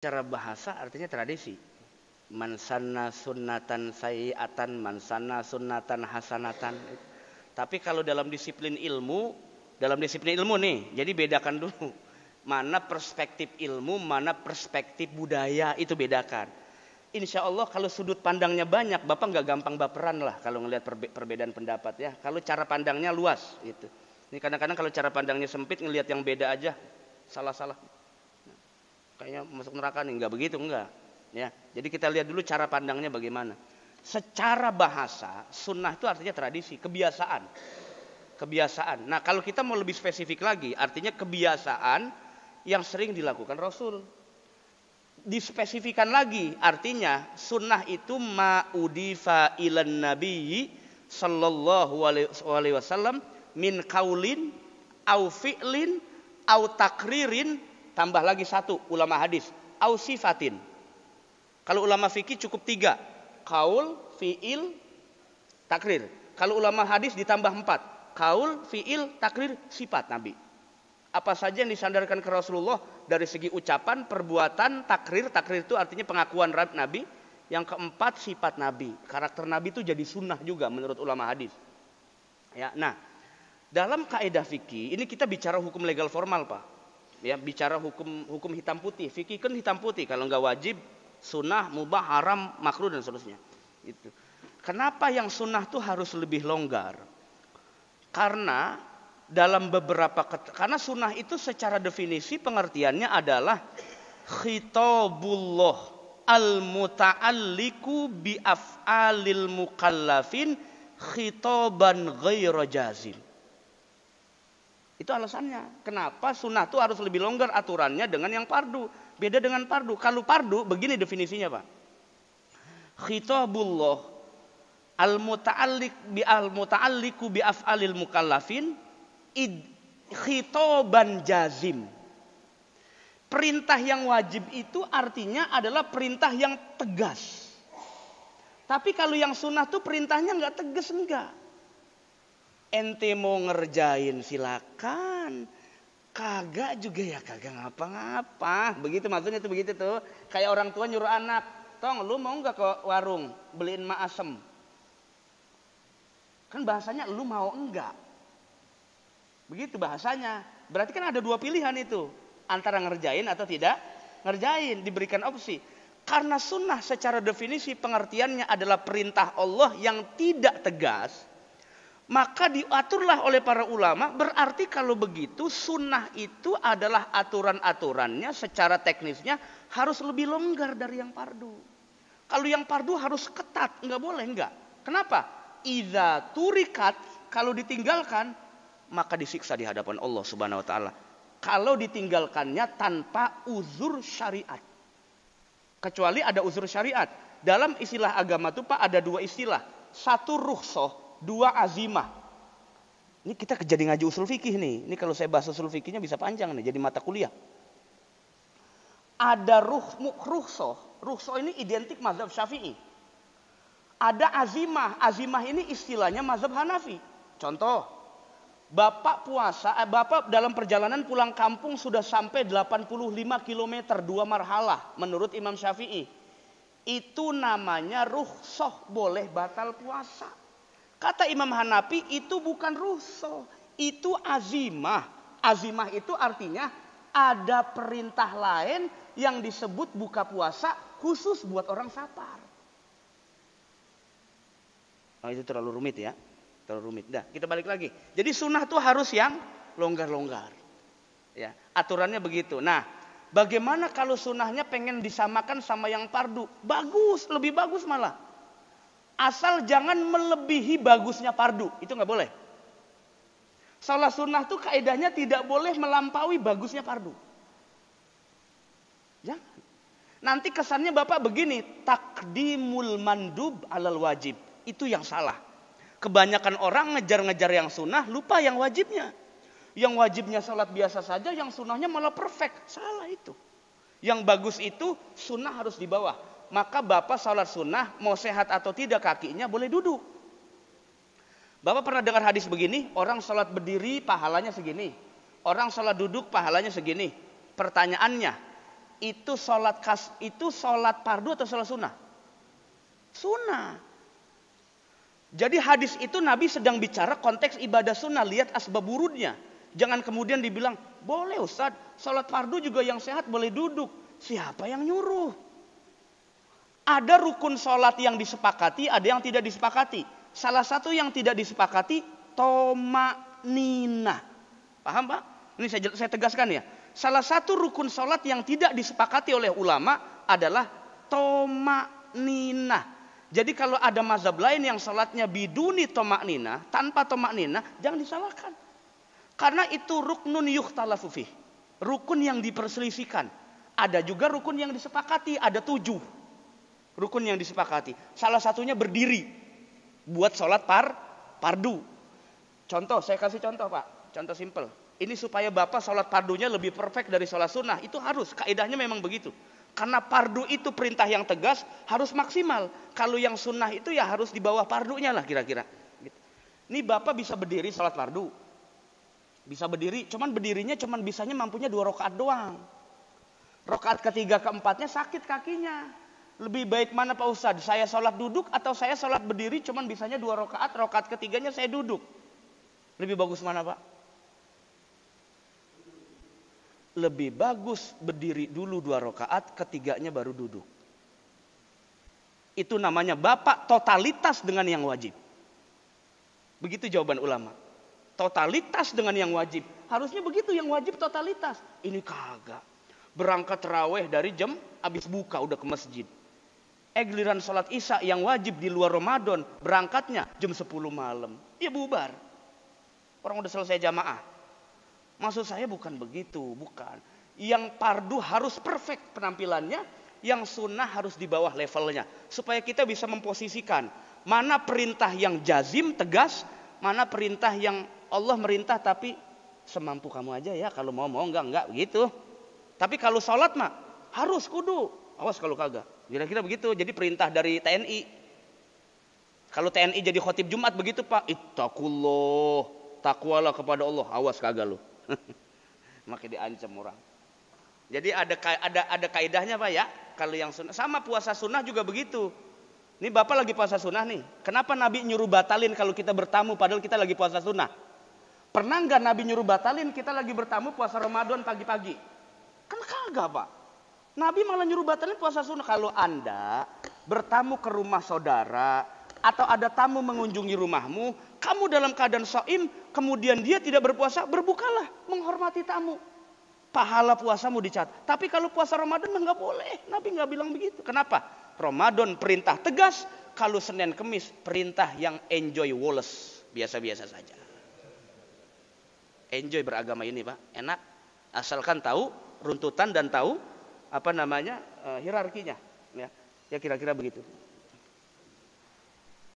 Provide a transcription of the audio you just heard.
Cara bahasa artinya tradisi. Man sanna sunnatan sayyi'atan, man sanna sunnatan hasanatan. Tapi kalau dalam disiplin ilmu nih, jadi bedakan dulu. Mana perspektif ilmu, mana perspektif budaya, itu bedakan. Insya Allah kalau sudut pandangnya banyak, Bapak nggak gampang baperan lah kalau ngelihat perbedaan pendapat ya. Kalau cara pandangnya luas gitu. Ini kadang-kadang kalau cara pandangnya sempit, ngelihat yang beda aja salah-salah. Kayaknya masuk neraka nih, nggak begitu, enggak. Ya, jadi kita lihat dulu cara pandangnya bagaimana. Secara bahasa, sunnah itu artinya tradisi, kebiasaan. Kebiasaan. Nah, kalau kita mau lebih spesifik lagi, artinya kebiasaan yang sering dilakukan Rasul. Dispesifikan lagi, artinya sunnah itu ma'udifa ilan nabiyyi sallallahu alaihi wasallam min qaulin au fi'lin au takririn, tambah lagi satu ulama hadis, au sifatin. Kalau ulama fikih cukup 3, qaul, fi'il, takrir. Kalau ulama hadis ditambah 4, qaul, fi'il, takrir, sifat Nabi. Apa saja yang disandarkan ke Rasulullah dari segi ucapan, perbuatan, takrir. Takrir itu artinya pengakuan Nabi. Yang keempat, sifat Nabi. Karakter Nabi itu jadi sunnah juga menurut ulama hadis. Ya, nah, dalam kaidah fikih ini kita bicara hukum legal formal, Pak. Ya, bicara hukum hitam putih. Fikih kan hitam putih. Kalau nggak wajib, sunnah, mubah, haram, makruh dan seterusnya. Itu. Kenapa yang sunnah tuh harus lebih longgar? Karena karena sunnah itu secara definisi pengertiannya adalah khitabullah al-muta'alliqu bi af'alil mukallafin khitaban ghaira jazim. Itu alasannya. Kenapa sunnah itu harus lebih longgar aturannya dengan yang fardu. Beda dengan fardu. Kalau fardu begini definisinya, Pak. Khitabullah al-muta'alliqu bi af'alil mukallafin khitaban jazim. Perintah yang wajib itu artinya adalah perintah yang tegas. Tapi kalau yang sunnah tuh perintahnya nggak tegas, enggak. Ente mau ngerjain silakan, kagak juga ya kagak ngapa-ngapa. Begitu maksudnya tuh, begitu tuh. Kayak orang tua nyuruh anak, "Tong, lu mau nggak ke warung beliin mak asem?" Kan bahasanya lu mau enggak. Begitu bahasanya. Berarti kan ada 2 pilihan itu. Antara ngerjain atau tidak ngerjain. Diberikan opsi. Karena sunnah secara definisi pengertiannya adalah perintah Allah yang tidak tegas. Maka diaturlah oleh para ulama. Berarti kalau begitu sunnah itu adalah aturan-aturannya secara teknisnya harus lebih longgar dari yang fardu. Kalau yang fardu harus ketat. Enggak boleh, enggak. Kenapa? Idza turikat, kalau ditinggalkan maka disiksa di hadapan Allah Subhanahu wa taala. Kalau ditinggalkannya tanpa uzur syariat. Kecuali ada uzur syariat. Dalam istilah agama itu, Pak, ada 2 istilah. 1 rukhsah, 2 azimah. Ini kita jadi ngaji usul fikih nih. Ini kalau saya bahas usul fikihnya bisa panjang nih, jadi mata kuliah. Ada rukhsah. Rukhsah ini identik mazhab Syafi'i. Ada azimah. Azimah ini istilahnya mazhab Hanafi. Contoh, Bapak dalam perjalanan pulang kampung sudah sampai 85 km 2 marhalah menurut Imam Syafi'i. Itu namanya rukhsah, boleh batal puasa. Kata Imam Hanafi itu bukan rukhsah, itu azimah. Azimah itu artinya ada perintah lain yang disebut buka puasa khusus buat orang safar. Oh, itu terlalu rumit ya. Nah, kita balik lagi. Jadi sunnah tuh harus yang longgar-longgar. Ya, aturannya begitu. Nah, bagaimana kalau sunnahnya pengen disamakan sama yang fardu? Bagus, lebih bagus malah. Asal jangan melebihi bagusnya fardu. Itu nggak boleh. Salah sunnah tuh kaidahnya tidak boleh melampaui bagusnya fardu. Jangan. Nanti kesannya Bapak begini, takdimul mandub alal wajib. Itu yang salah. Kebanyakan orang ngejar-ngejar yang sunnah, lupa yang wajibnya. Yang wajibnya sholat biasa saja, yang sunnahnya malah perfect. Salah itu. Yang bagus itu sunnah harus di bawah. Maka Bapak sholat sunnah, mau sehat atau tidak kakinya boleh duduk. Bapak pernah dengar hadis begini, orang sholat berdiri pahalanya segini. Orang sholat duduk pahalanya segini. Pertanyaannya, itu sholat fardu atau sholat sunnah? Sunnah. Jadi hadis itu Nabi sedang bicara konteks ibadah sunnah. Lihat asbab wurudnya. Jangan kemudian dibilang, boleh Ustaz, sholat fardu juga yang sehat boleh duduk. Siapa yang nyuruh? Ada rukun sholat yang disepakati, ada yang tidak disepakati. Salah satu yang tidak disepakati, tomaknina. Paham Pak? Ini saya tegaskan ya. Salah satu rukun sholat yang tidak disepakati oleh ulama adalah tomaknina. Jadi kalau ada mazhab lain yang sholatnya biduni tomaknina, tanpa tomaknina, jangan disalahkan. Karena itu ruknun yukhtalafu fih. Rukun yang diperselisihkan. Ada juga rukun yang disepakati, ada 7. Rukun yang disepakati. Salah satunya berdiri. Buat sholat fardu. Contoh, saya kasih contoh Pak. Contoh simple. Ini supaya Bapak sholat fardunya lebih perfect dari sholat sunnah. Itu harus, kaidahnya memang begitu. Karena fardu itu perintah yang tegas, harus maksimal. Kalau yang sunnah itu ya harus di bawah fardunya lah kira-kira. Ini Bapak bisa berdiri sholat fardu. Bisa berdiri, cuman berdirinya cuman bisanya mampunya 2 rakaat doang. Rakaat ketiga keempatnya sakit kakinya. Lebih baik mana Pak Ustadz? Saya sholat duduk atau saya sholat berdiri cuman bisanya 2 rakaat, rakaat ketiganya saya duduk. Lebih bagus mana Pak? Lebih bagus berdiri dulu 2 rakaat, ketiganya baru duduk. Itu namanya Bapak totalitas dengan yang wajib. Begitu jawaban ulama. Totalitas dengan yang wajib. Harusnya begitu, yang wajib totalitas. Ini kagak. Berangkat tarawih dari jam habis buka udah ke masjid. Giliran sholat isya yang wajib di luar Ramadan, berangkatnya jam 10 malam. Ya bubar. Orang udah selesai jamaah. Maksud saya bukan begitu, bukan. Yang fardu harus perfect penampilannya, yang sunnah harus di bawah levelnya. Supaya kita bisa memposisikan mana perintah yang jazim, tegas, mana perintah yang Allah merintah tapi semampu kamu aja ya, kalau mau enggak begitu. Tapi kalau sholat mah harus kudu. Awas kalau kagak. Kira-kira begitu. Jadi perintah dari TNI. Kalau TNI jadi khotib Jumat begitu Pak. Ittaqullah. Takwalah kepada Allah. Awas kagak lu. Makin diancam orang. Jadi ada kaidahnya Pak ya. Kalau yang sunnah. Sama puasa sunnah juga begitu. Ini Bapak lagi puasa sunnah nih. Kenapa Nabi nyuruh batalin kalau kita bertamu padahal kita lagi puasa sunnah? Pernah nggak Nabi nyuruh batalin kita lagi bertamu puasa Ramadan pagi-pagi? Kan kagak Pak. Nabi malah nyuruh batalin puasa sunnah. Kalau Anda bertamu ke rumah saudara atau ada tamu mengunjungi rumahmu, kamu dalam keadaan shaim, kemudian dia tidak berpuasa, berbukalah, menghormati tamu. Pahala puasamu dicatat. Tapi kalau puasa Ramadan nggak boleh. Nabi nggak bilang begitu. Kenapa? Ramadan perintah tegas, kalau Senin Kemis perintah yang enjoy woles, biasa-biasa saja. Enjoy beragama ini Pak, enak. Asalkan tahu runtutan dan tahu hierarkinya, ya kira-kira begitu.